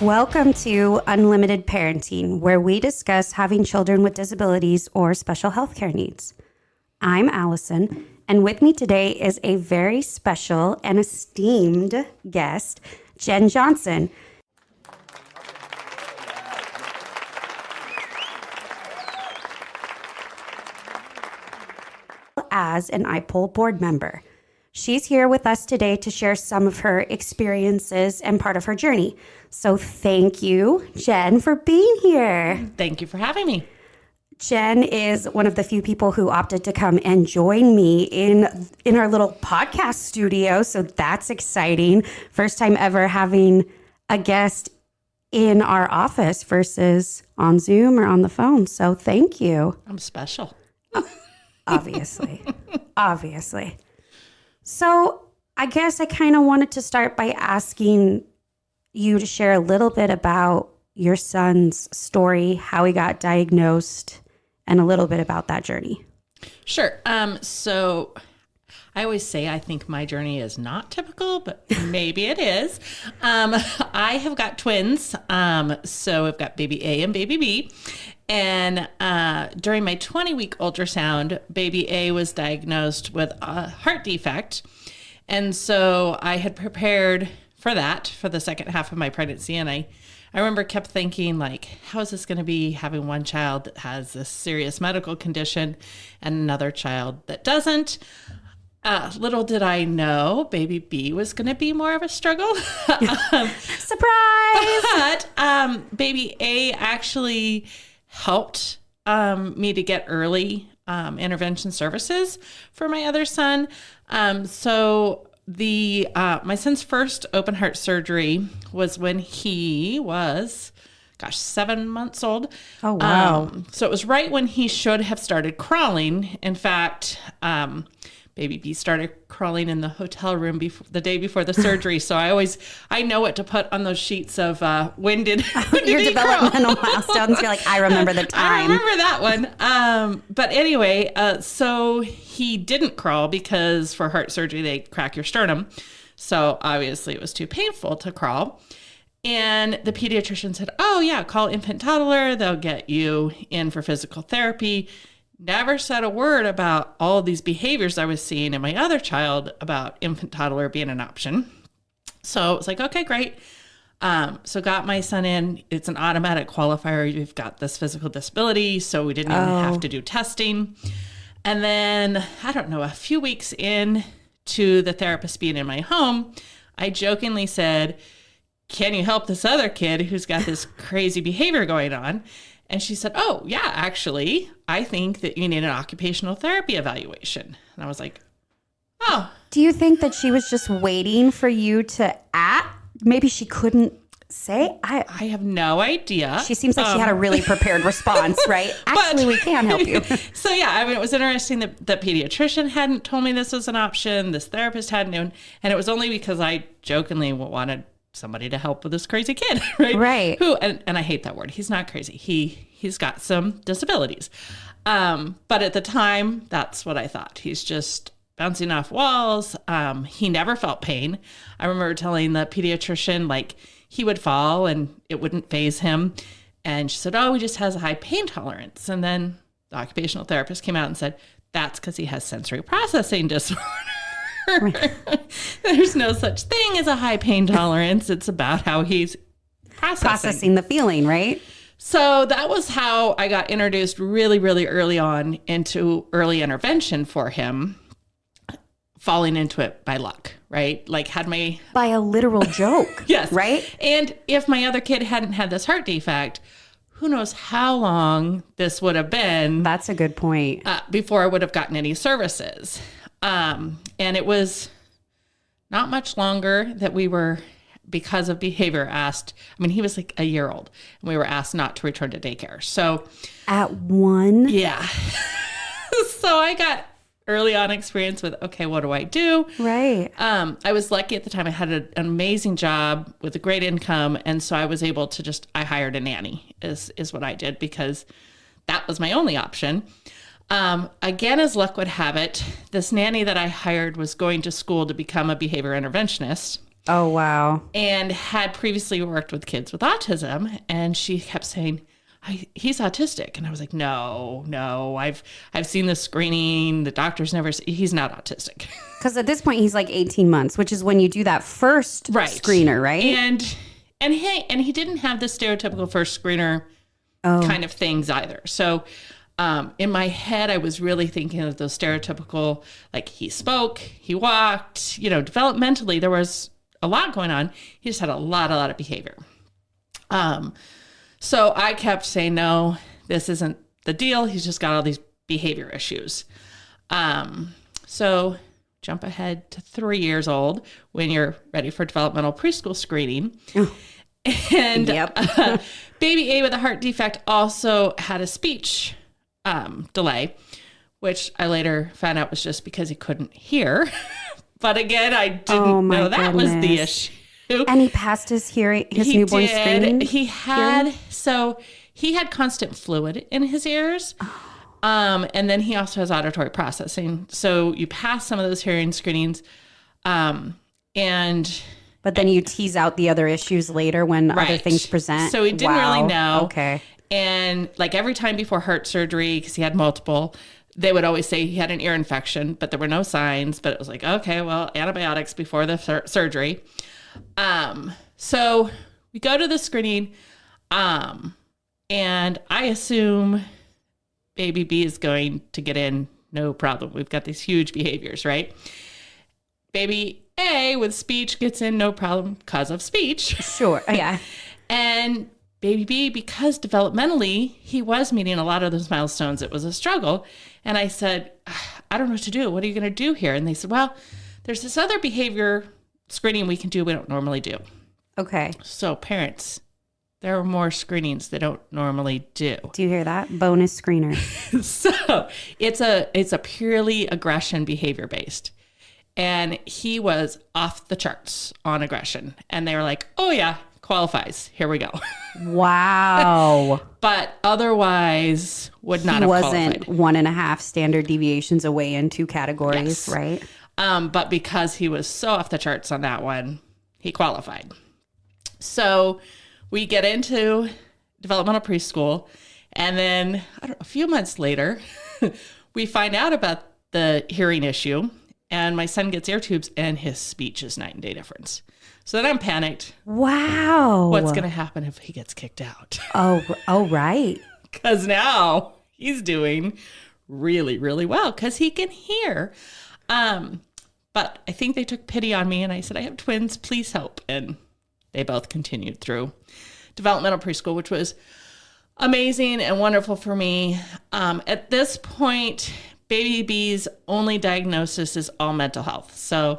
Welcome to Unlimited Parenting, where we discuss having children with disabilities or special healthcare needs. I'm Allison, and with me today is a very special and esteemed guest, Jen Johnson. As an iPoll board member. She's here with us today to share some of her experiences and part of her journey. So thank you, Jen, for being here. Thank you for having me. Jen is one of the few people who opted to come and join me in our little podcast studio. So that's exciting. First time ever having a guest in our office versus on Zoom or on the phone. So thank you. I'm special. Obviously. So I guess I kind of wanted to start by asking you to share a little bit about your son's story, how he got diagnosed, and a little bit about that journey. Sure. So I always say I think my journey is not typical, but maybe it is. I have got twins. So I've got baby A and baby B. And during my 20-week ultrasound, baby A was diagnosed with a heart defect. And so I had prepared for that for the second half of my pregnancy. And I remember kept thinking, like, how is this going to be having one child that has this serious medical condition and another child that doesn't? Little did I know baby B was going to be more of a struggle. Surprise! But baby A actually helped me to get early intervention services for my other son. So my son's first open heart surgery was when he was, 7 months old. Oh, wow. So it was right when he should have started crawling. In fact, baby B started crawling in the hotel room the day before the surgery. So I know what to put on those sheets of when did your developmental milestones. You're like, I remember the time. I remember that one. But anyway, so he didn't crawl because for heart surgery, they crack your sternum. So obviously it was too painful to crawl. And the pediatrician said, oh yeah, call infant toddler. They'll get you in for physical therapy. Never said a word about all of these behaviors I was seeing in my other child about infant toddler being an option. So it was like, okay, great. So got my son in. It's an automatic qualifier. You've got this physical disability. So we didn't even have to do testing. And then, I don't know, a few weeks in to the therapist being in my home, I jokingly said, can you help this other kid who's got this crazy behavior going on? And she said, oh, yeah, actually, I think that you need an occupational therapy evaluation. And I was like, oh. Do you think that she was just waiting for you to act? Maybe she couldn't say? I have no idea. She seems like she had a really prepared response, right? Actually, we can help you. So, yeah, I mean, it was interesting that the pediatrician hadn't told me this was an option. This therapist hadn't known. And it was only because I jokingly wanted somebody to help with this crazy kid, right? Right. Who, and I hate that word. He's not crazy. He's got some disabilities. But at the time, that's what I thought. He's just bouncing off walls. He never felt pain. I remember telling the pediatrician, like, he would fall and it wouldn't faze him. And she said, oh, he just has a high pain tolerance. And then the occupational therapist came out and said, that's because he has sensory processing disorder. There's no such thing as a high pain tolerance. It's about how he's processing the feeling, right? So that was how I got introduced really, really early on into early intervention for him, falling into it by luck, right? Like by a literal joke. Yes. Right? And if my other kid hadn't had this heart defect, who knows how long this would have been. That's a good point. Before I would have gotten any services. And it was not much longer that we were, because of behavior, asked. I mean, he was like a year old and we were asked not to return to daycare. So at one? Yeah. So I got early on experience with, okay, what do I do? Right. I was lucky at the time. I had an amazing job with a great income. And so I was able to I hired a nanny is what I did because that was my only option. Again, as luck would have it, this nanny that I hired was going to school to become a behavior interventionist. Oh, wow. And had previously worked with kids with autism. And she kept saying, he's autistic. And I was like, no, I've seen the screening. The doctor's never, he's not autistic. Because at this point, he's like 18 months, which is when you do that first screener, right? And he didn't have the stereotypical first screener kind of things either. So in my head, I was really thinking of those stereotypical, like he spoke, he walked, developmentally, there was a lot going on. He just had a lot of behavior. So I kept saying, no, this isn't the deal. He's just got all these behavior issues. So jump ahead to 3 years old when you're ready for developmental preschool screening. Oh. And baby A with a heart defect also had a speech delay, which I later found out was just because he couldn't hear. But again, I didn't know that was the issue. And he passed his newborn screening? He had constant fluid in his ears. And then he also has auditory processing. So you pass some of those hearing screenings. But then you tease out the other issues later when other things present. So he didn't really know. Okay. And like every time before heart surgery, because he had multiple, they would always say he had an ear infection, but there were no signs. But it was like, okay, well, antibiotics before the surgery. So we go to the screening, and I assume baby B is going to get in, no problem. We've got these huge behaviors, right? Baby A with speech gets in, no problem, because of speech. Sure, yeah. And baby B, because developmentally, he was meeting a lot of those milestones. It was a struggle. And I said, I don't know what to do. What are you going to do here? And they said, well, there's this other behavior screening we can do we don't normally do. Okay. So parents, there are more screenings they don't normally do. Do you hear that? Bonus screener. So it's a purely aggression behavior based. And he was off the charts on aggression. And they were like, oh yeah, qualifies. Here we go. Wow. But otherwise would not have qualified. He wasn't 1.5 standard deviations away in 2 categories, yes. Right? But because he was so off the charts on that one, he qualified. So we get into developmental preschool, and then a few months later, we find out about the hearing issue, and my son gets ear tubes, and his speech is night and day difference. So then I'm panicked. Wow. What's going to happen if he gets kicked out? Oh, right. Because now he's doing really, really well because he can hear. But I think they took pity on me, and I said, I have twins, please help. And they both continued through developmental preschool, which was amazing and wonderful for me. At this point, baby B's only diagnosis is all mental health. So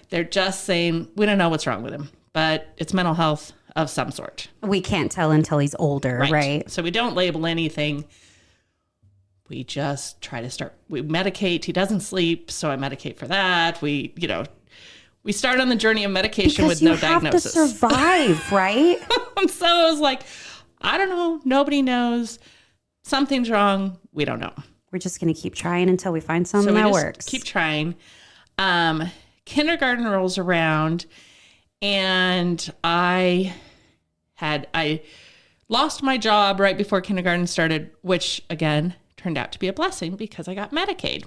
they're just saying, we don't know what's wrong with him, but it's mental health of some sort. We can't tell until he's older, right? So we don't label anything. We just try to we medicate. He doesn't sleep, so I medicate for that. We start on the journey of medication with no diagnosis. Because you have to survive, right? So I was like, I don't know. Nobody knows. Something's wrong. We don't know. We're just going to keep trying until we find something that works. Keep trying. Kindergarten rolls around, and I lost my job right before kindergarten started, which again turned out to be a blessing because I got Medicaid.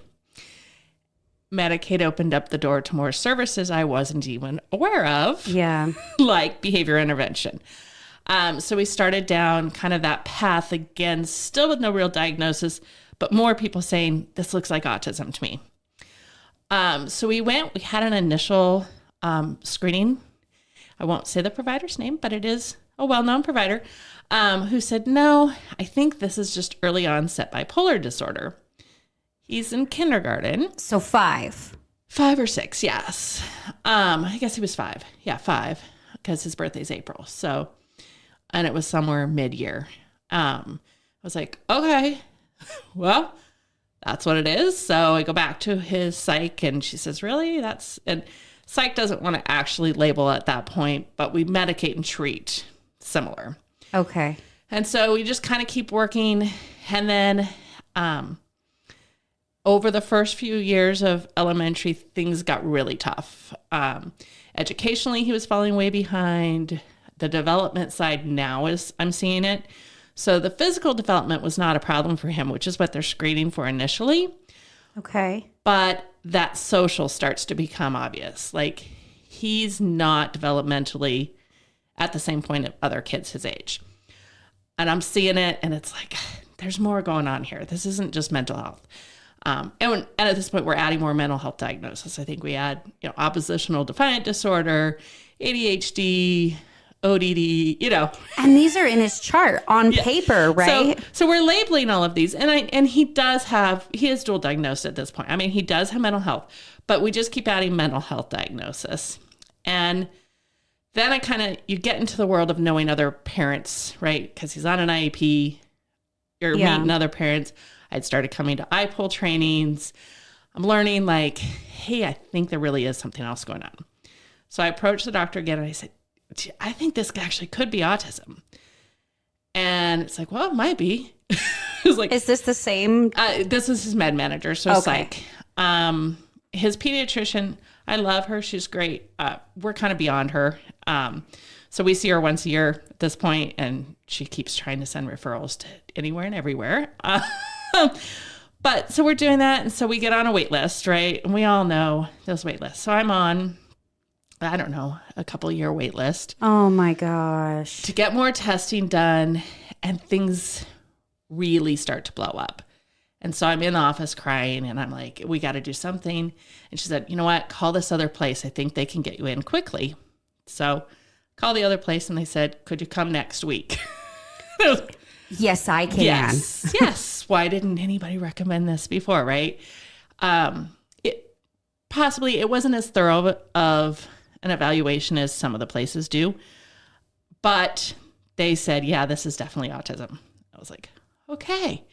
Medicaid opened up the door to more services I wasn't even aware of. Yeah. Like behavior intervention. So we started down kind of that path again, still with no real diagnosis, but more people saying, this looks like autism to me. So we had an initial screening. I won't say the provider's name, but it is a well-known provider who said, no, I think this is just early onset bipolar disorder. He's in kindergarten. So 5. 5 or 6, yes. I guess he was 5. Yeah, 5, because his birthday's April. So, and it was somewhere mid-year. I was like, okay, well, that's what it is. So I go back to his psych, and she says, really? And psych doesn't want to actually label at that point, but we medicate and treat similar. Okay. And so we just kind of keep working. And then over the first few years of elementary, things got really tough. Educationally, he was falling way behind. The development side now is, I'm seeing it. So the physical development was not a problem for him, which is what they're screening for initially. Okay. But that social starts to become obvious. Like, he's not developmentally at the same point of other kids his age. And I'm seeing it, and it's like, there's more going on here. This isn't just mental health. And at this point, we're adding more mental health diagnosis. I think we add, oppositional defiant disorder, ADHD, ODD, And these are in his chart on paper, right? So we're labeling all of these. And he is dual diagnosed at this point. I mean, he does have mental health, but we just keep adding mental health diagnosis. And then you get into the world of knowing other parents, right? Because he's on an IEP. You're meeting other parents. I'd started coming to IPOL trainings. I'm learning like, hey, I think there really is something else going on. So I approached the doctor again and I said, I think this actually could be autism. And it's like, well, it might be. It's like, is this the same? This is his med manager. So it's like, his pediatrician, I love her. She's great. We're kind of beyond her. So we see her once a year at this point, and she keeps trying to send referrals to anywhere and everywhere. But so we're doing that. And so we get on a wait list, right? And we all know those wait lists. So I'm on, I don't know, a couple-year wait list. Oh my gosh. To get more testing done, and things really start to blow up. And so I'm in the office crying, and I'm like, we got to do something. And she said, you know what? Call this other place. I think they can get you in quickly. So call the other place, and they said, could you come next week? Yes, I can. Yes. Why didn't anybody recommend this before, right? It wasn't as thorough of an evaluation as some of the places do, but they said, yeah, this is definitely autism. I was like, okay.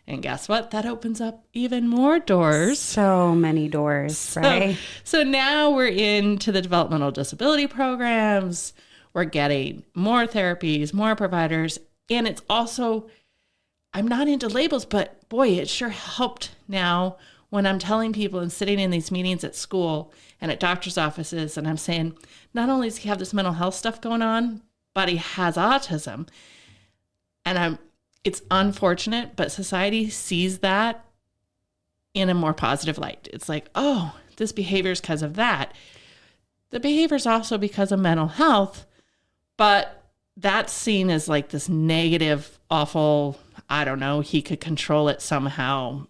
And guess what? That opens up even more doors. So many doors, right? So now we're into the developmental disability programs. We're getting more therapies, more providers. And it's also, I'm not into labels, but boy, it sure helped now when I'm telling people and sitting in these meetings at school and at doctor's offices, and I'm saying, not only does he have this mental health stuff going on, but he has autism. And it's unfortunate, but society sees that in a more positive light. It's like, oh, this behavior is because of that. The behavior is also because of mental health, but that's seen as like this negative, awful, I don't know, he could control it somehow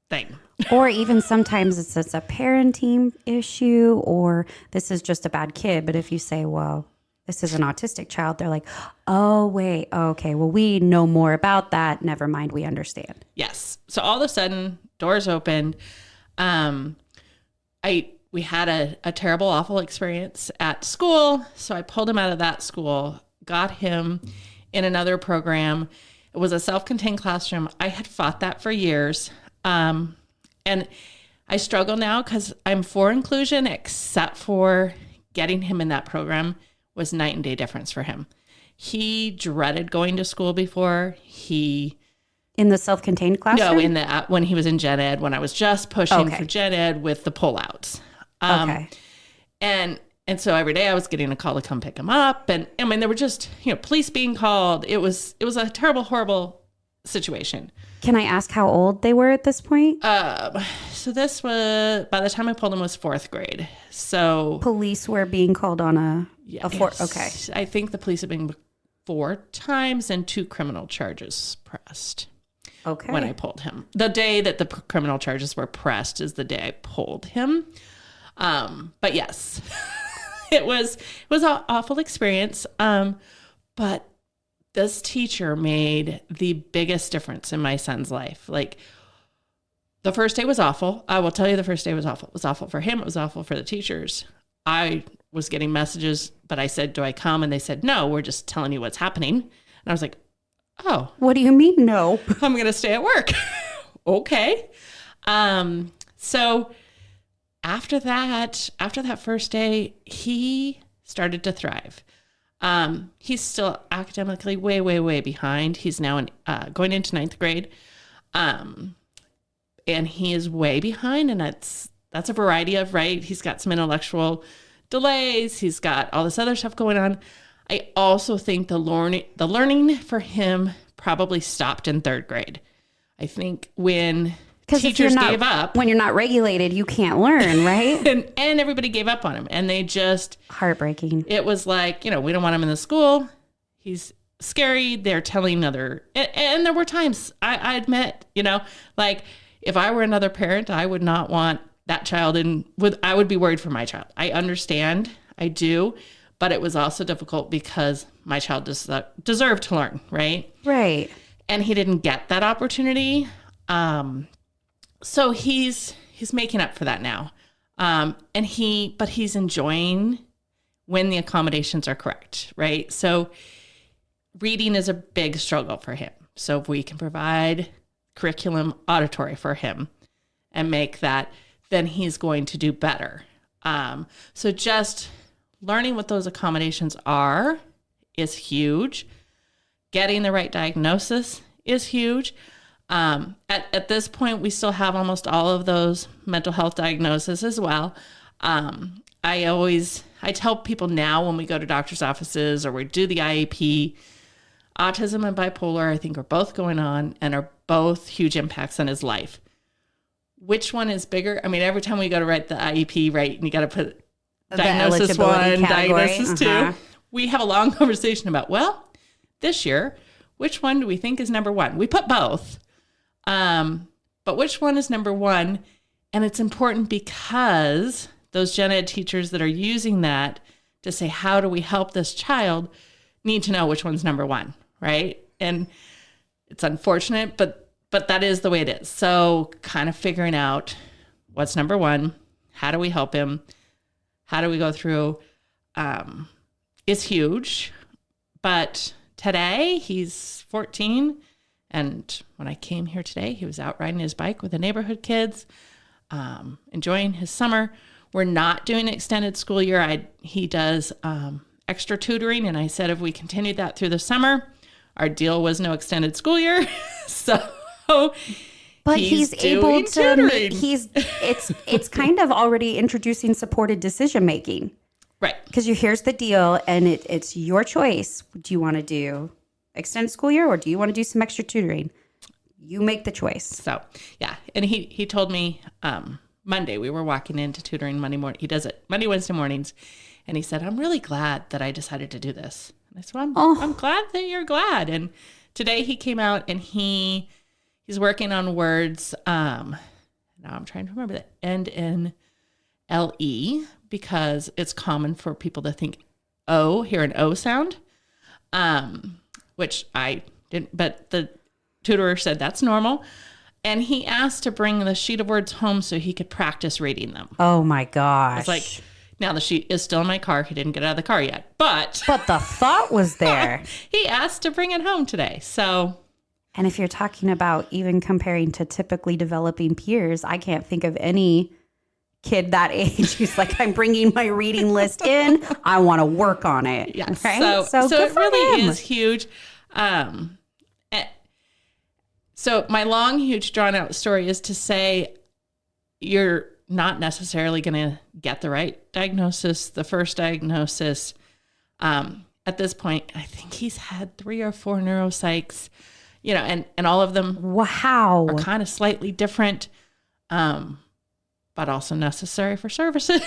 thing. Or even sometimes it's a parenting issue, or this is just a bad kid. But if you say, well, this is an autistic child, they're like, oh, wait, okay, well, we know more about that. Never mind, we understand. Yes. So all of a sudden, doors opened. We had a terrible, awful experience at school. So I pulled him out of that school, got him in another program. It was a self-contained classroom. I had fought that for years. And I struggle now because I'm for inclusion, except for getting him in that program was night and day difference for him. He dreaded going to school before. In the self-contained classroom? No, when he was in gen ed, when I was just pushing for gen ed with the pullouts. Okay. And so every day I was getting a call to come pick him up. And I mean, there were just, police being called. It was a terrible, horrible situation. Can I ask how old they were at this point? So this was, by the time I pulled him, was 4th grade. So police were being called on a fourth. Okay. I think the police have been 4 times and 2 criminal charges pressed. Okay. When I pulled him. The day that the criminal charges were pressed is the day I pulled him. But yes, it was an awful experience. But this teacher made the biggest difference in my son's life. Like, the first day was awful. I will tell you, the first day was awful. It was awful for him. It was awful for the teachers. I was getting messages, but I said, do I come? And they said, no, we're just telling you what's happening. And I was like, oh. What do you mean, no? I'm going to stay at work. Okay. So after that first day, he started to thrive. He's still academically way, way, way behind. He's now going into 9th grade. and he is way behind, and that's a variety of, right? He's got some intellectual delays. He's got all this other stuff going on. I also think the learning for him probably stopped in third grade. I think when teachers gave up. When you're not regulated, you can't learn, right? and everybody gave up on him. And they just... Heartbreaking. It was like, we don't want him in the school. He's scary. They're telling other... And there were times, I admit, like if I were another parent, I would not want that child I would be worried for my child. I understand. I do. But it was also difficult because my child deserved to learn, right? Right. And he didn't get that opportunity. So he's making up for that now. But he's enjoying when the accommodations are correct, right? So reading is a big struggle for him. So if we can provide curriculum auditory for him and make that, then he's going to do better. So just learning what those accommodations are is huge. Getting the right diagnosis is huge. At this point, we still have almost all of those mental health diagnoses as well. I tell people now when we go to doctor's offices or we do the IEP, autism and bipolar, I think, are both going on and are both huge impacts on his life. Which one is bigger? I mean, every time we go to write the IEP, right, and you got to put diagnosis 1, diagnosis 2. We have a long conversation about, well, this year, which one do we think is number 1? We put both. But which one is number 1? And it's important because those gen ed teachers that are using that to say, how do we help this child, need to know which one's number 1, right? And it's unfortunate, but that is the way it is. So kind of figuring out what's number 1, how do we help him, how do we go through, is huge. But today he's 14. And when I came here today, he was out riding his bike with the neighborhood kids, enjoying his summer. We're not doing extended school year. He does extra tutoring. And I said, if we continued that through the summer, our deal was no extended school year. But he's able to tutoring. It's kind of already introducing supported decision making. Right. Because here's the deal, and it's your choice. Do you want to do extended school year or do you want to do some extra tutoring? You make the choice. So, yeah. And he told me Monday, we were walking into tutoring Monday morning. He does it Monday, Wednesday mornings. And he said, I'm really glad that I decided to do this. And I said, I'm glad that you're glad. And today he came out and he's working on words. Now I'm trying to remember that end in LE because it's common for people to think hear an O sound, which I didn't, but the tutor said that's normal. And he asked to bring the sheet of words home so he could practice reading them. Oh my gosh. It's like, now the sheet is still in my car. He didn't get out of the car yet, but the thought was there. He asked to bring it home today. So, and if you're talking about even comparing to typically developing peers, I can't think of any kid that age who's like, I'm bringing my reading list in. I want to work on it. Yeah. Right? So it really is huge. So my long, huge, drawn out story is to say you're not necessarily going to get the right diagnosis, the first diagnosis. At this point, I think he's had 3 or 4 neuropsychs, and all of them are kind of slightly different, but also necessary for services,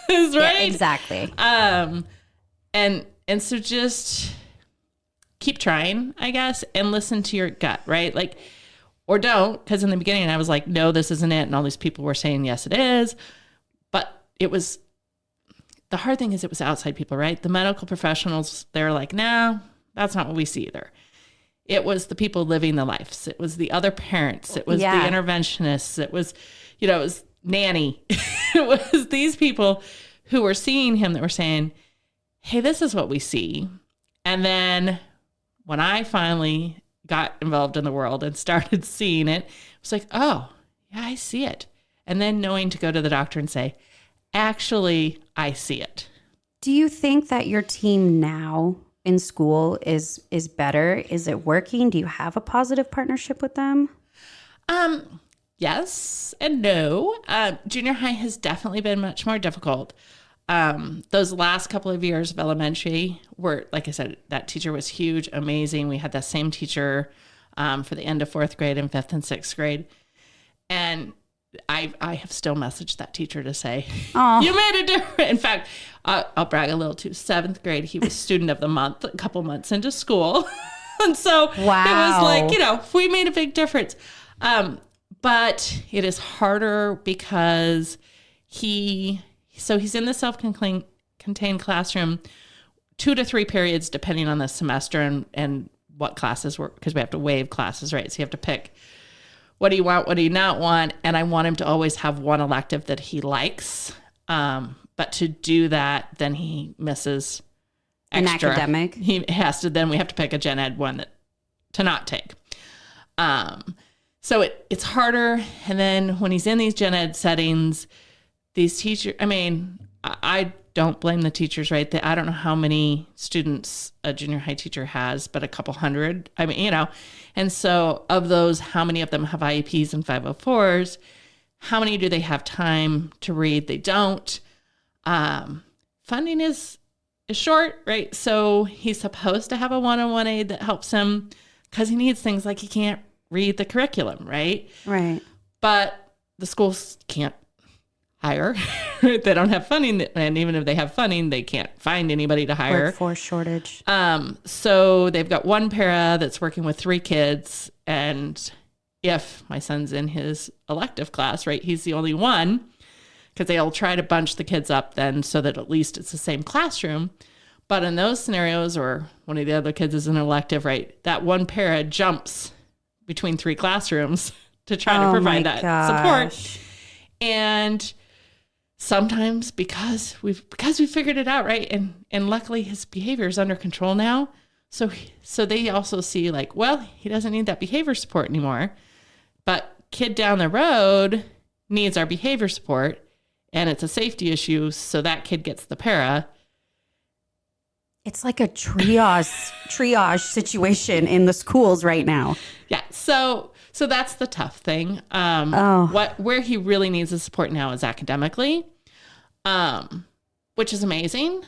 right? Yeah, exactly. And so just keep trying, I guess, and listen to your gut, right? Like, or don't, because in the beginning I was like, no, this isn't it. And all these people were saying, yes, it is. But the hard thing is it was outside people, right? The medical professionals, they're like, no, that's not what we see either. It was the people living the lives. It was the other parents. It was the interventionists. It was, it was nanny. It was these people who were seeing him that were saying, hey, this is what we see. And then when I finally got involved in the world and started seeing it, it was like, oh, yeah, I see it. And then knowing to go to the doctor and say, actually, I see it. Do you think that your team now in school is better? Is it working? Do you have a positive partnership with them? yes and no. Junior high has definitely been much more difficult. Those last couple of years of elementary were, like I said, that teacher was huge, amazing. We had that same teacher for the end of 4th grade and 5th and 6th grade. And I have still messaged that teacher to say, you made a difference. In fact, I'll brag a little too. 7th grade, he was student of the month a couple months into school. And so it was like, we made a big difference. But it is harder because he's in the self-contained classroom 2 to 3 periods, depending on the semester and what classes were, because we have to waive classes, right? So you have to pick, what do you want? What do you not want? And I want him to always have one elective that he likes. But to do that, then he misses extra. An academic. He has to, then we have to pick a gen ed one to not take. So it's harder. And then when he's in these gen ed settings, these teachers, I don't blame the teachers, right? I don't know how many students a junior high teacher has, but a couple hundred. And so of those, how many of them have IEPs and 504s? How many do they have time to read? They don't. Funding is short, right? So he's supposed to have a one-on-one aide that helps him because he needs things like he can't read the curriculum, right? Right. But the schools can't hire. They don't have funding, and even if they have funding, they can't find anybody to hire. Workforce shortage. So they've got one para that's working with 3 kids, and if my son's in his elective class, right, he's the only one, because they'll try to bunch the kids up then so that at least it's the same classroom. But in those scenarios, or one of the other kids is an elective, right, that one para jumps between 3 classrooms to try to provide that support. And sometimes because we figured it out, right? And luckily his behavior is under control now. So they also see like, well, he doesn't need that behavior support anymore. But kid down the road needs our behavior support, and it's a safety issue, so that kid gets the para. It's like a triage situation in the schools right now. Yeah. So that's the tough thing. Where he really needs the support now is academically, which is amazing,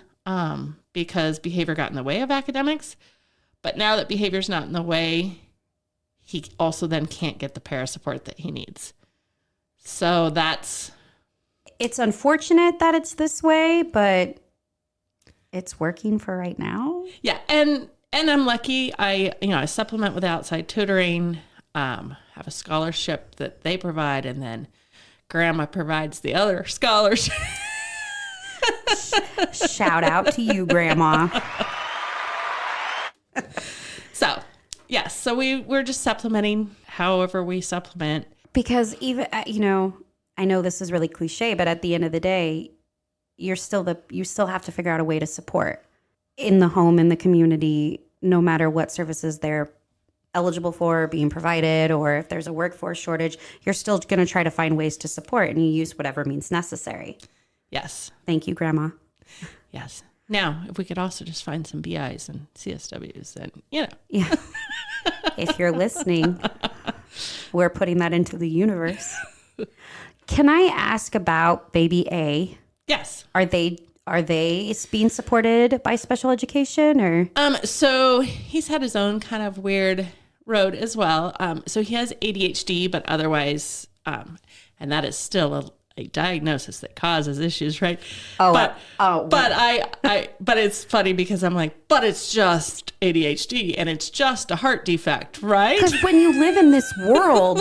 because behavior got in the way of academics. But now that behavior's not in the way, he also then can't get the para support that he needs. So it's unfortunate that it's this way, but it's working for right now. Yeah. And I'm lucky. I supplement with outside tutoring, have a scholarship that they provide, and then Grandma provides the other scholarship. Shout out to you, Grandma. So, yes. So we're just supplementing however we supplement. Because even, I know this is really cliche, but at the end of the day, you still have to figure out a way to support in the home, in the community, no matter what services they're eligible for being provided, or if there's a workforce shortage, you're still going to try to find ways to support, and you use whatever means necessary. Yes. Thank you, Grandma. Yes. Now, if we could also just find some BIs and CSWs, then, Yeah. If you're listening, we're putting that into the universe. Can I ask about baby A? Yes. Are they being supported by special education, or? So he's had his own kind of weird road as well. So he has ADHD, but otherwise, and that is still a diagnosis that causes issues, right? But it's funny because I'm like, but it's just ADHD and it's just a heart defect, right? Because when you live in this world,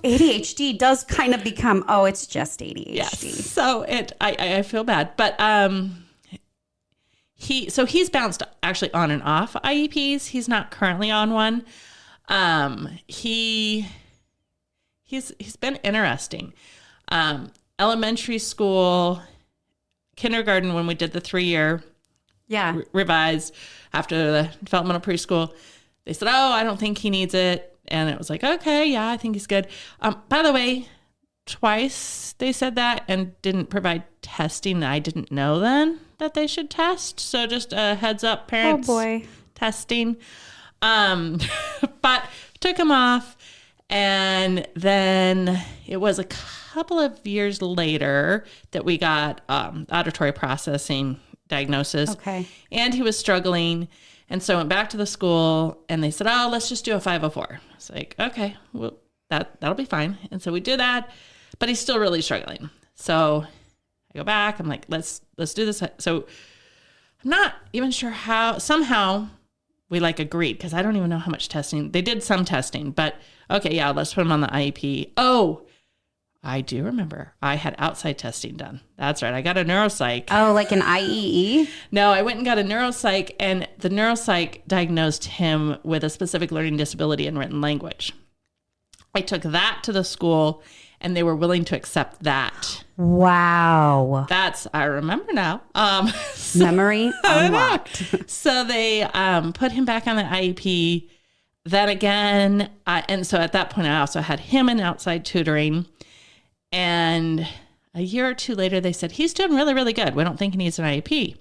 ADHD does kind of become, it's just ADHD. Yes. So I feel bad, but he's bounced actually on and off IEPs. He's not currently on one. He's been interesting. Elementary school, kindergarten, when we did the 3-year revised after the developmental preschool, they said, I don't think he needs it. And it was like, okay, yeah, I think he's good. By the way, twice they said that and didn't provide testing. I didn't know then that they should test. So just a heads up, parents. Oh boy. Testing. But took him off. And then it was a couple of years later that we got auditory processing diagnosis. Okay. And he was struggling. And so I went back to the school and they said, oh, let's just do a 504. I was like, okay, well, that'll be fine. And so we did that, but he's still really struggling. So I go back, I'm like, let's do this. So I'm not even sure how, somehow we like agreed, because I don't even know how much testing. They did some testing, but okay, yeah, let's put him on the IEP. Oh, I do remember I had outside testing done. That's right. I got a neuropsych. Oh, like an IEE? No, I went and got a neuropsych, and the neuropsych diagnosed him with a specific learning disability in written language. I took that to the school, and they were willing to accept that. Wow. I remember now. Memory unlocked. So they put him back on the IEP. Then again, and so at that point, I also had him in outside tutoring. And a year or two later, they said, he's doing really, really good. We don't think he needs an IEP.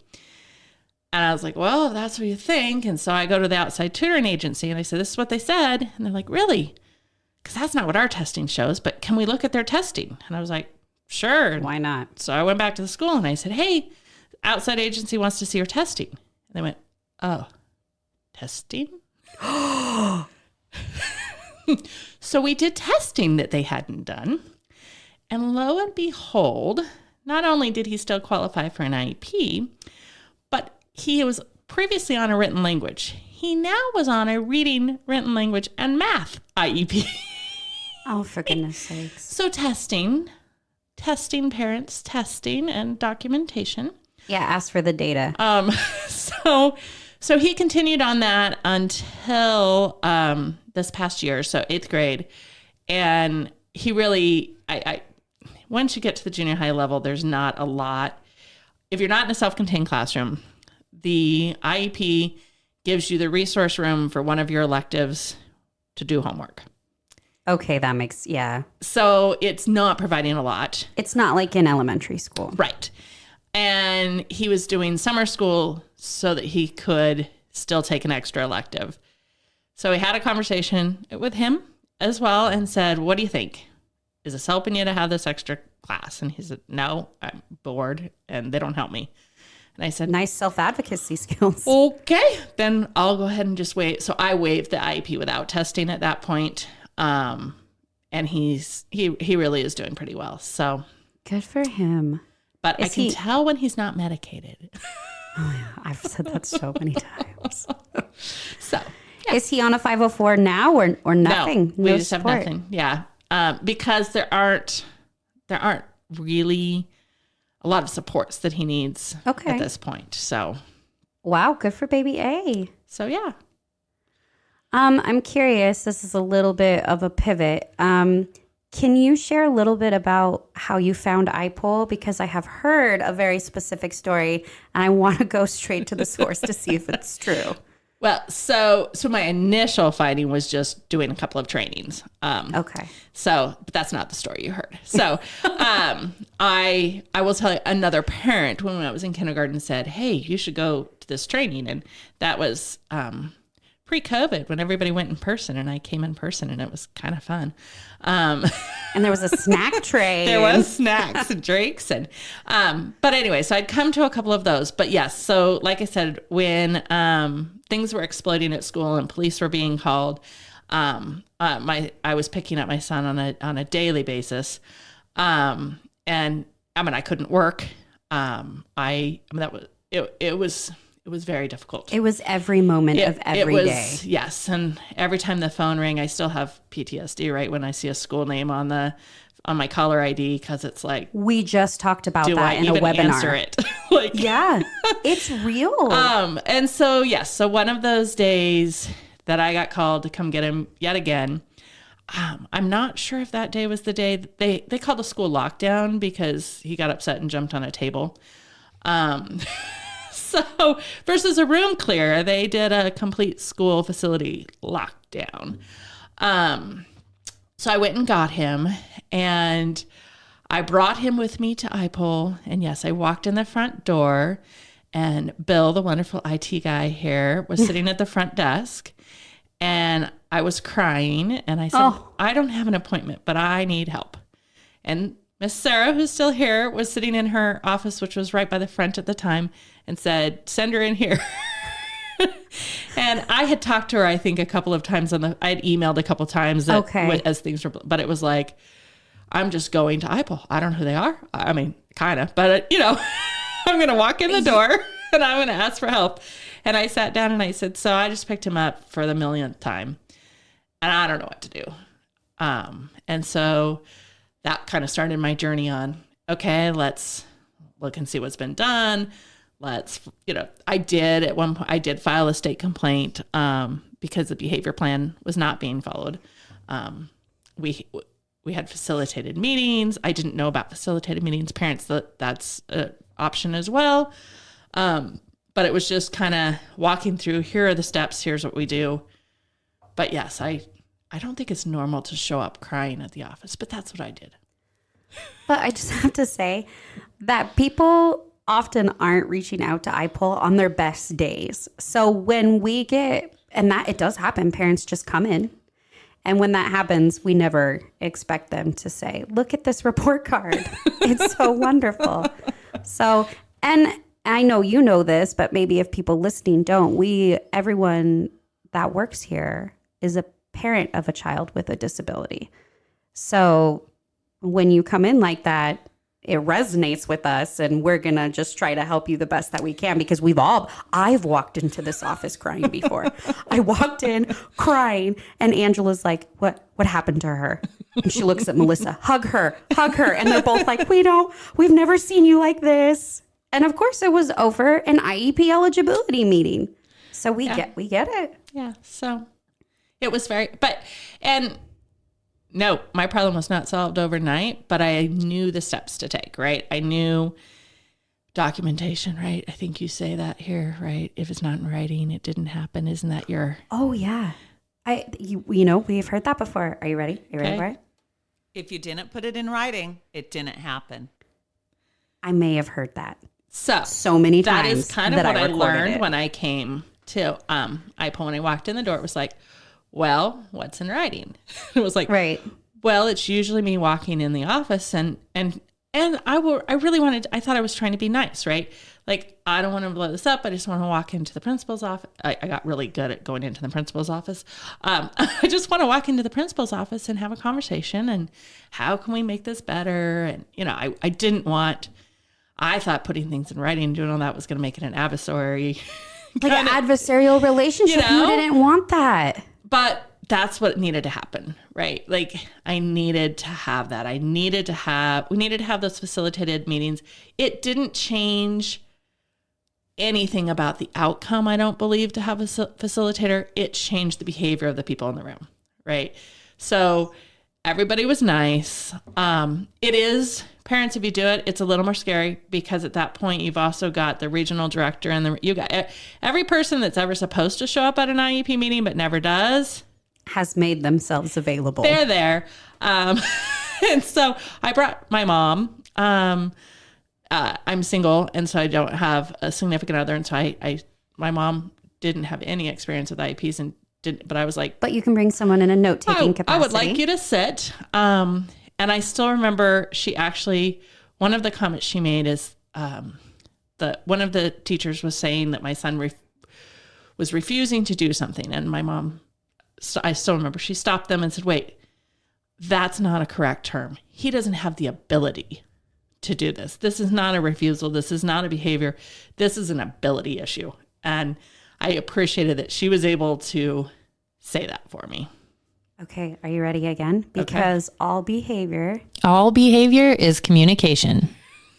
And I was like, well, if that's what you think. And so I go to the outside tutoring agency and I said, this is what they said. And they're like, really? Because that's not what our testing shows, but can we look at their testing? And I was like, sure. Why not? So I went back to the school and I said, hey, outside agency wants to see your testing. And they went, oh, testing? So we did testing that they hadn't done. And lo and behold, not only did he still qualify for an IEP, but he was previously on a written language. He now was on a reading, written language, and math IEP. Oh, for goodness sakes. So testing, parents, testing, and documentation. Yeah, ask for the data. So he continued on that until this past year, so 8th grade. And he really, once you get to the junior high level, there's not a lot. If you're not in a self-contained classroom, the IEP gives you the resource room for one of your electives to do homework. Okay, that makes, yeah. So it's not providing a lot. It's not like in elementary school. Right. And he was doing summer school so that he could still take an extra elective. So we had a conversation with him as well and said, what do you think? Is this helping you to have this extra class? And he said, no, I'm bored and they don't help me. And I said, nice self-advocacy skills. Okay, then I'll go ahead and just wait. So I waived the IEP without testing at that point. And he really is doing pretty well. So good for him. But I can tell when he's not medicated. Oh yeah, I've said that so many times. So yeah. Is he on a 504 now or nothing? No, we just support. Have nothing. Yeah. Because there aren't really a lot of supports that he needs at this point. So wow, good for baby A. So yeah. I'm curious, this is a little bit of a pivot. Can you share a little bit about how you found iPole? Because I have heard a very specific story and I want to go straight to the source to see if it's true. Well, so my initial finding was just doing a couple of trainings. Okay. But that's not the story you heard. So I will tell you, another parent when I was in kindergarten said, hey, you should go to this training. And that was pre-COVID when everybody went in person, and I came in person and it was kind of fun. And there was a snack tray. There was snacks and drinks. And but anyway, so I'd come to a couple of those. But yes, so like I said, when things were exploding at school and police were being called, I was picking up my son on a daily basis. And I mean, I couldn't work. It was very difficult. It was every moment of every day. Yes. And every time the phone rang, I still have PTSD right when I see a school name on my caller ID, because it's like, we just talked about that in a webinar. Answer it? Like, yeah, it's real. And so, yes. So one of those days that I got called to come get him yet again, I'm not sure if that day was the day that they called a school lockdown because he got upset and jumped on a table. So versus a room clear, they did a complete school facility lockdown. So I went and got him, and I brought him with me to iPole. And yes, I walked in the front door, and Bill, the wonderful IT guy here, was sitting at the front desk. And I was crying and I said, I don't have an appointment, but I need help. And Miss Sarah, who's still here, was sitting in her office, which was right by the front at the time, and said, send her in here. And I had talked to her, I think, a couple of times I had emailed a couple times as things were, but it was like, I'm just going to IPOL. I don't know who they are. I mean, kind of, but I'm going to walk in the door and I'm going to ask for help. And I sat down and I said, so I just picked him up for the millionth time and I don't know what to do. And so that kind of started my journey on, okay, let's look and see what's been done. I did at one point, I did file a state complaint because the behavior plan was not being followed. We had facilitated meetings. I didn't know about facilitated meetings. Parents, that's an option as well. But it was just kind of walking through, here are the steps, here's what we do. But yes, I don't think it's normal to show up crying at the office, but that's what I did. But I just have to say that people often aren't reaching out to IPOL on their best days. So when we get, and that it does happen, parents just come in. And when that happens, we never expect them to say, look at this report card. It's so wonderful. So, and I know you know this, but maybe if people listening don't, everyone that works here is a parent of a child with a disability. So when you come in like that, it resonates with us and we're going to just try to help you the best that we can because I've walked into this office crying before. I walked in crying and Angela's like, what happened to her? And she looks at Melissa, hug her. And they're both like, we've never seen you like this. And of course it was over an IEP eligibility meeting. So we get it. Yeah. So it was no, my problem was not solved overnight, but I knew the steps to take, right? I knew documentation, right? I think you say that here, right? If it's not in writing, it didn't happen. Isn't that your... Oh, yeah. We've heard that before. Are you ready? Ready for it? If you didn't put it in writing, it didn't happen. I may have heard that so many times. That is kind of what I learned when I came to IPO. When I walked in the door, it was like, well, what's in writing? It was like, right. Well, it's usually me walking in the office and I thought I was trying to be nice, right? Like, I don't want to blow this up. I just want to walk into the principal's office. I got really good at going into the principal's office. I just want to walk into the principal's office and have a conversation and how can we make this better? And, I thought putting things in writing and doing all that was going to make it an adversary. Like an adversarial relationship. You didn't want that. But that's what needed to happen, right? Like I needed to have that. We needed to have those facilitated meetings. It didn't change anything about the outcome, I don't believe, to have a facilitator. It changed the behavior of the people in the room, right? So everybody was nice. It is, parents, if you do it, it's a little more scary because at that point you've also got the regional director and you got every person that's ever supposed to show up at an IEP meeting but never does has made themselves available. They're there. And so I brought my mom. I'm single, and so I don't have a significant other. And so my mom didn't have any experience with IEPs and didn't, but I was like, but you can bring someone in a note-taking capacity. I would like you to sit. And I still remember one of the comments she made is one of the teachers was saying that my son was refusing to do something. And my mom, I still remember, she stopped them and said, wait, that's not a correct term. He doesn't have the ability to do this. This is not a refusal. This is not a behavior. This is an ability issue. And I appreciated that she was able to say that for me. Okay. Are you ready again? Because all behavior is communication.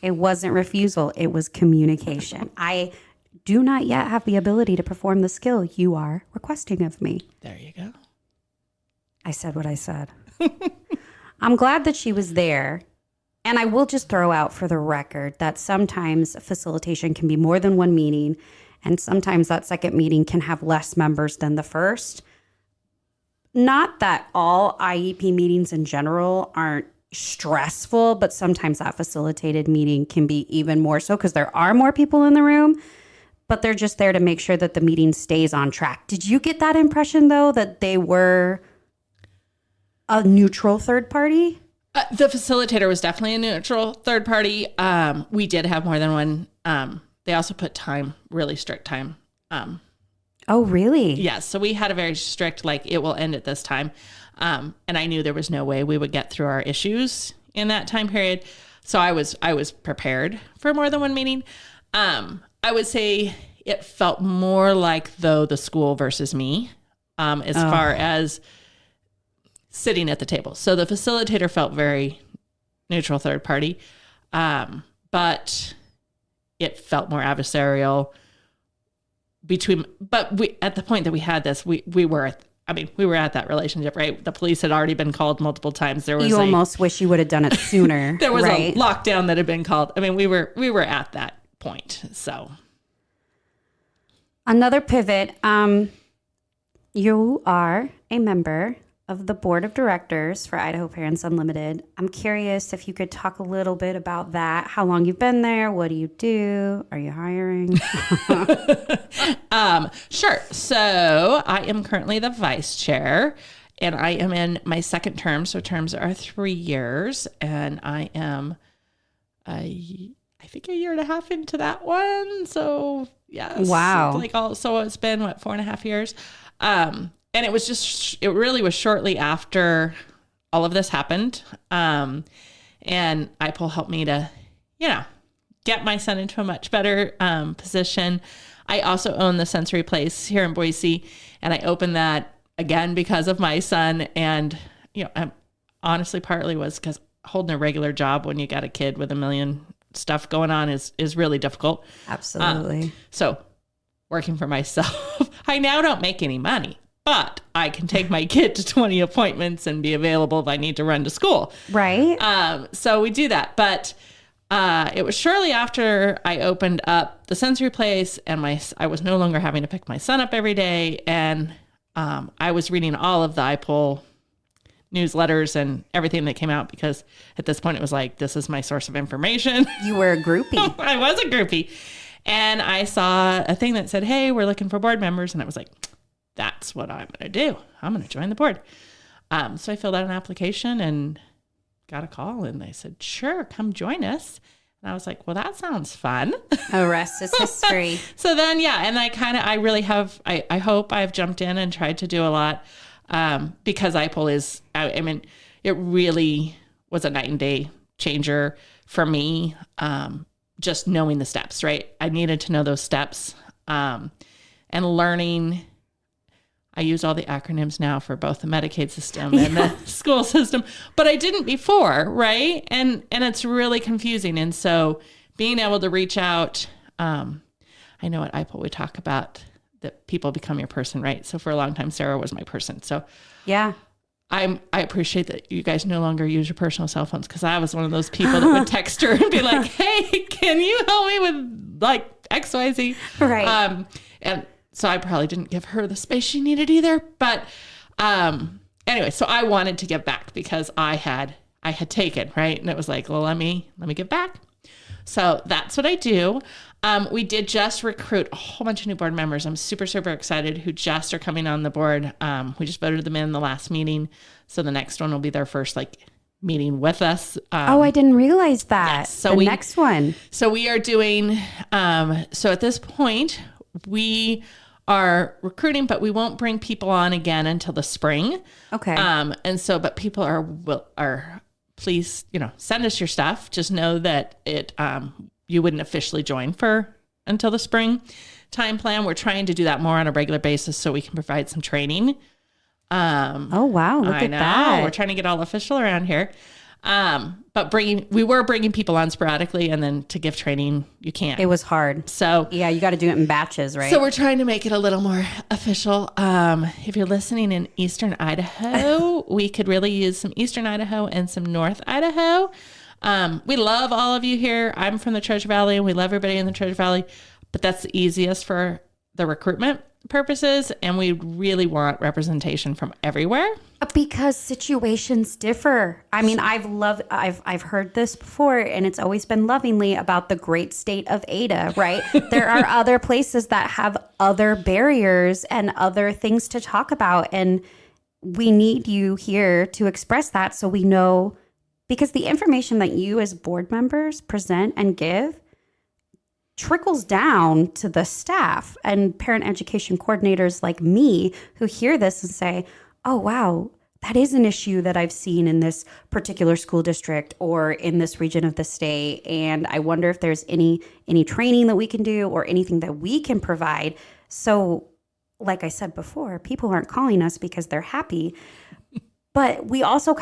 It wasn't refusal. It was communication. I do not yet have the ability to perform the skill you are requesting of me. There you go. I said what I said. I'm glad that she was there. And I will just throw out for the record that sometimes facilitation can be more than one meeting. And sometimes that second meeting can have less members than the first. Not that all IEP meetings in general aren't stressful, but sometimes that facilitated meeting can be even more so because there are more people in the room. but they're just there to make sure that the meeting stays on track. Did you get that impression, though, that they were a neutral third party? The facilitator was definitely a neutral third party. We did have more than one. They also put really strict time. Oh, really? Yes. So we had a very strict, like, it will end at this time. And I knew there was no way we would get through our issues in that time period. So I was prepared for more than one meeting. I would say it felt more like, though, the school versus me, as far as sitting at the table. So the facilitator felt very neutral third party, but it felt more adversarial but at the point that we had this, we were at that relationship, right? The police had already been called multiple times. There was almost wish you would have done it sooner. There was right? a lockdown that had been called. I mean, we were at that point. So another pivot. You are a member of the board of directors for Idaho Parents Unlimited. I'm curious if you could talk a little bit about that. How long you've been there? What do you do? Are you hiring? Sure. So I am currently the vice chair, and I am in my second term. So terms are 3 years, and I am, I think, a year and a half into that one. So yes. Wow. So it's been 4.5 years. And it really was shortly after all of this happened. And IPOL helped me to, get my son into a much better position. I also own the Sensory Place here in Boise, and I opened that again because of my son. And, I'm honestly partly was because holding a regular job when you got a kid with a million stuff going on is really difficult. Absolutely. So working for myself, I now don't make any money. But I can take my kid to 20 appointments and be available if I need to run to school. Right. So we do that. But it was shortly after I opened up the Sensory Place, and I was no longer having to pick my son up every day. And I was reading all of the IPOL newsletters and everything that came out, because at this point it was like, this is my source of information. You were a groupie. I was a groupie. And I saw a thing that said, hey, we're looking for board members. And I was like, that's what I'm going to do. I'm going to join the board. So I filled out an application and got a call, and they said, sure, come join us. And I was like, well, that sounds fun. The rest is history. So then, and I hope I've jumped in and tried to do a lot, because IPOL is, it really was a night and day changer for me. Just knowing the steps, right? I needed to know those steps, and learning. I use all the acronyms now for both the Medicaid system and the school system, but I didn't before, right? And it's really confusing. And so being able to reach out, I know at IPOL we talk about that people become your person, right? So for a long time, Sarah was my person. So yeah, I appreciate that you guys no longer use your personal cell phones, because I was one of those people that would text her and be like, hey, can you help me with like XYZ? Right. And so I probably didn't give her the space she needed either. But anyway, so I wanted to give back because I had taken, right? And it was like, well, let me give back. So that's what I do. We did just recruit a whole bunch of new board members. I'm super, super excited, who just are coming on the board. We just voted them in the last meeting. So the next one will be their first meeting with us. I didn't realize that. Yes, so next one. So we are doing, so at this point, we are recruiting, but we won't bring people on again until the spring. Okay. And so, but people are please, send us your stuff. Just know that you wouldn't officially join until the spring time plan. We're trying to do that more on a regular basis so we can provide some training. Oh wow. Look at that. We're trying to get all official around here. But we were bringing people on sporadically, and then to give training, you can't. It was hard. So yeah, you got to do it in batches, right? So we're trying to make it a little more official. If you're listening in Eastern Idaho, we could really use some Eastern Idaho and some North Idaho. We love all of you here. I'm from the Treasure Valley, and we love everybody in the Treasure Valley, but that's the easiest for the recruitment. purposes, and we really want representation from everywhere. Because situations differ. I mean, I've heard this before, and it's always been lovingly about the great state of Ada, right? There are other places that have other barriers and other things to talk about, and we need you here to express that so we know, because the information that you as board members present and give trickles down to the staff and parent education coordinators like me who hear this and say, oh, wow, that is an issue that I've seen in this particular school district or in this region of the state. And I wonder if there's any training that we can do or anything that we can provide. So like I said before, people aren't calling us because they're happy. But we also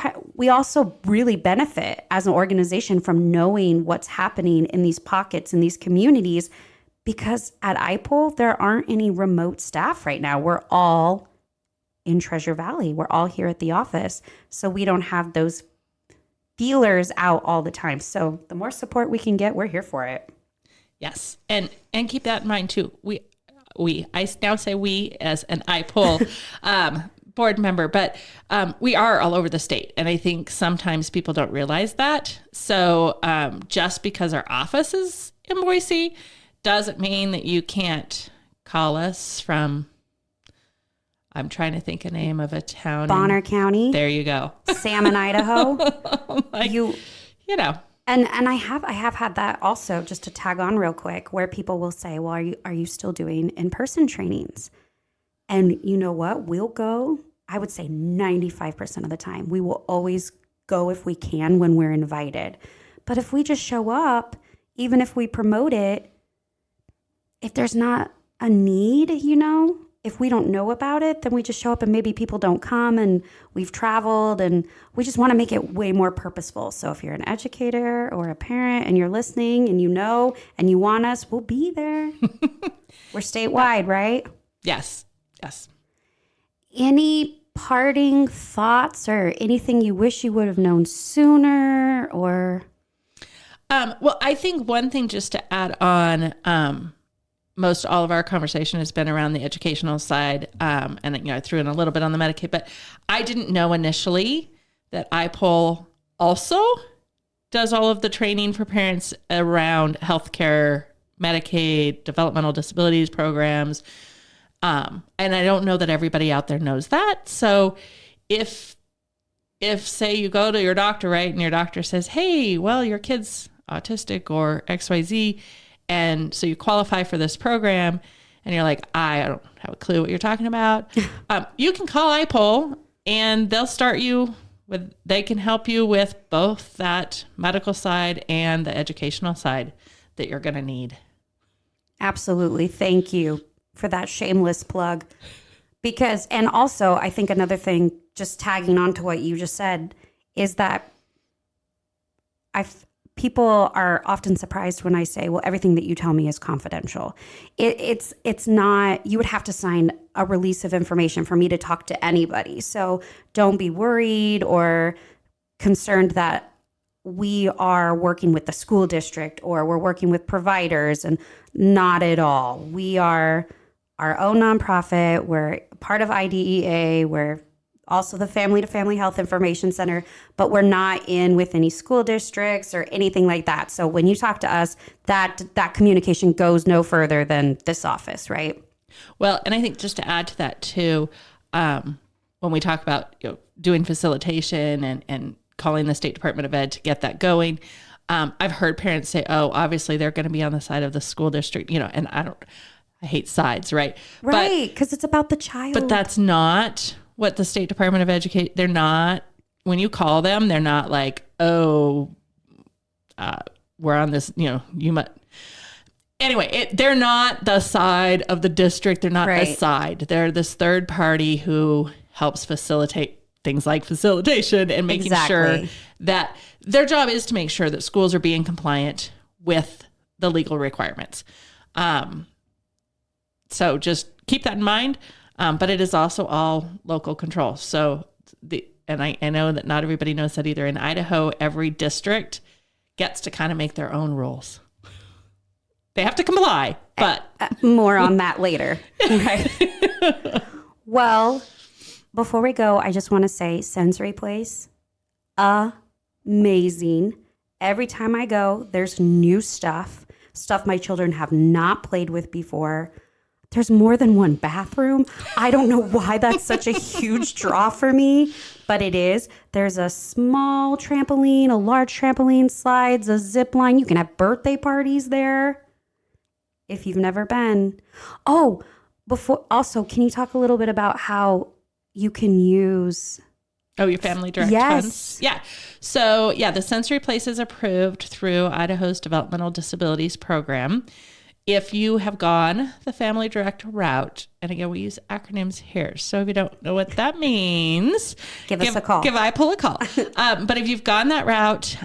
really benefit as an organization from knowing what's happening in these pockets, in these communities, because at IPOL, there aren't any remote staff right now. We're all in Treasure Valley. We're all here at the office. So we don't have those feelers out all the time. So the more support we can get, we're here for it. Yes. And keep that in mind too. I now say we as an IPOL board member, but we are all over the state. And I think sometimes people don't realize that. So just because our office is in Boise doesn't mean that you can't call us from, I'm trying to think a name of a town. Bonner County. There you go. Salmon, Idaho. Like, you know. And I have had that also, just to tag on real quick, where people will say, well, are you still doing in-person trainings? And you know what? We'll go, I would say 95% of the time. We will always go if we can when we're invited. But if we just show up, even if we promote it, if there's not a need, if we don't know about it, then we just show up and maybe people don't come and we've traveled and we just want to make it way more purposeful. So if you're an educator or a parent and you're listening and and you want us, we'll be there. We're statewide, right? Yes. Yes. Any parting thoughts or anything you wish you would have known sooner or? Well, I think one thing just to add on, most all of our conversation has been around the educational side. And I threw in a little bit on the Medicaid, but I didn't know initially that IPOL also does all of the training for parents around healthcare, Medicaid, developmental disabilities programs. And I don't know that everybody out there knows that. So if say you go to your doctor, right, and your doctor says, hey, well, your kid's autistic or XYZ, and so you qualify for this program, and you're like, I don't have a clue what you're talking about. You can call IPOL, and they'll start you with, they can help you with both that medical side and the educational side that you're going to need. Absolutely. Thank you for that shameless plug. Because, and also I think another thing, just tagging on to what you just said, is that people are often surprised when I say, well, everything that you tell me is confidential. It's not, you would have to sign a release of information for me to talk to anybody. So don't be worried or concerned that we are working with the school district or we're working with providers, and not at all. We are our own nonprofit. We're part of IDEA. We're also the Family to Family Health Information Center, but we're not in with any school districts or anything like that. So when you talk to us, that communication goes no further than this office, right? Well, and I think just to add to that too, when we talk about doing facilitation and calling the State Department of Ed to get that going, I've heard parents say, oh, obviously they're going to be on the side of the school district, and I hate sides, right? Right, because it's about the child. But that's not what the State Department of Education, they're not, when you call them, they're not like, oh, we're on this, you might. Anyway, they're not the side of the district. They're not the side. They're this third party who helps facilitate things like facilitation and making sure that their job is to make sure that schools are being compliant with the legal requirements. So just keep that in mind. But it is also all local control. So I know that not everybody knows that either. In Idaho, every district gets to kind of make their own rules. They have to comply, but More on that later. Right. Well, before we go, I just want to say Sensory Place, amazing. Every time I go, there's new stuff my children have not played with before. There's more than one bathroom. I don't know why that's such a huge draw for me, but it is. There's a small trampoline, a large trampoline, slides, a zip line. You can have birthday parties there if you've never been. Oh, can you talk a little bit about how you can use... Oh, your family direct funds? Yeah. So, the Sensory Place is approved through Idaho's Developmental Disabilities Program. If you have gone the family direct route, and again, we use acronyms here. So if you don't know what that means, give us a call. Give IPOL a call. But if you've gone that route,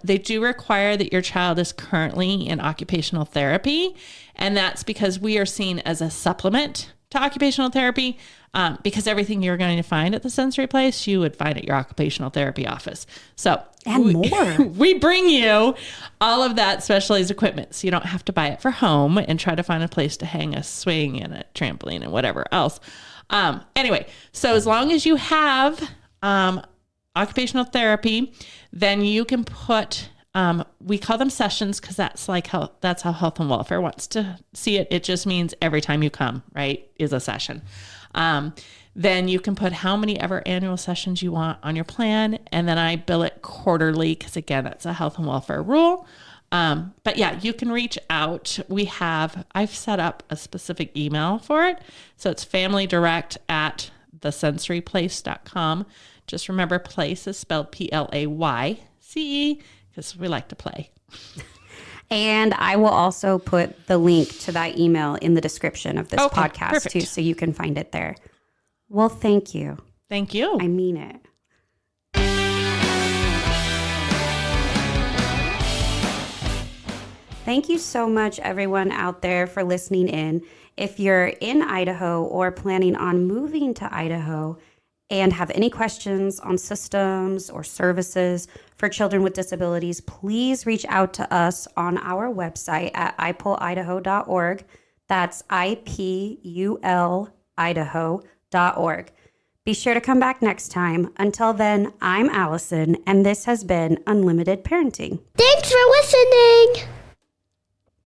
they do require that your child is currently in occupational therapy. And that's because we are seen as a supplement to occupational therapy, because everything you're going to find at the Sensory Place, you would find at your occupational therapy office. So more. We bring you all of that specialized equipment, so you don't have to buy it for home and try to find a place to hang a swing and a trampoline and whatever else. Anyway, so as long as you have occupational therapy, then you can put... we call them sessions because that's how Health and Welfare wants to see it. It just means every time you come, right, is a session. Then you can put how many ever annual sessions you want on your plan. And then I bill it quarterly because, again, that's a Health and Welfare rule. But yeah, you can reach out. I've set up a specific email for it. So it's familydirect@thesensoryplace.com. Just remember, place is spelled Playce because we like to play. And I will also put the link to that email in the description of this podcast perfect. too, so you can find it there. Well, thank you. Thank you. I mean it. Thank you so much, everyone out there, for listening in. If you're in Idaho or planning on moving to Idaho and have any questions on systems or services for children with disabilities, please reach out to us on our website at ipulidaho.org. That's IPUL Idaho.org. Be sure to come back next time. Until then, I'm Allison, and this has been Unlimited Parenting. Thanks for listening.